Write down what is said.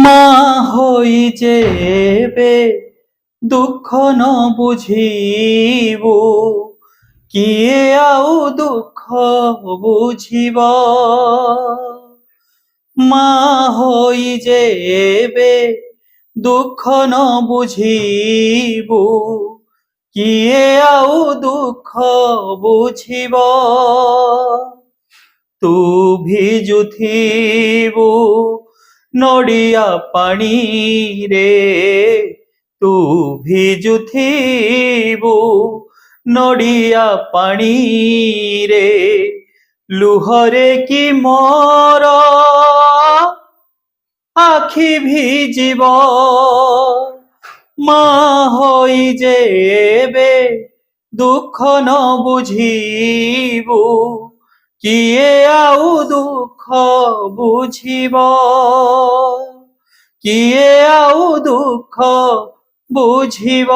মা হই যেবে দুঃখ ন বুঝিব, কিয়ে আউ দুঃখ বুঝিব। মা হই যেবে দুঃখ ন বুঝিব, কিয়ে আউ দুঃখ বুঝিব। তু ভিজুথিবু নড়িয়া পাଣିরে, তু ভিজুথিবু নড়িয়া পাଣିরে, লୁହରେ କି ମୋର আখি ভিজিব। মা হই যেবে দুঃখ ন বুঝিব, কিয়ে আউ দুঃখ বুঝিব, কিয়ে আউ দুঃখ বুঝিব।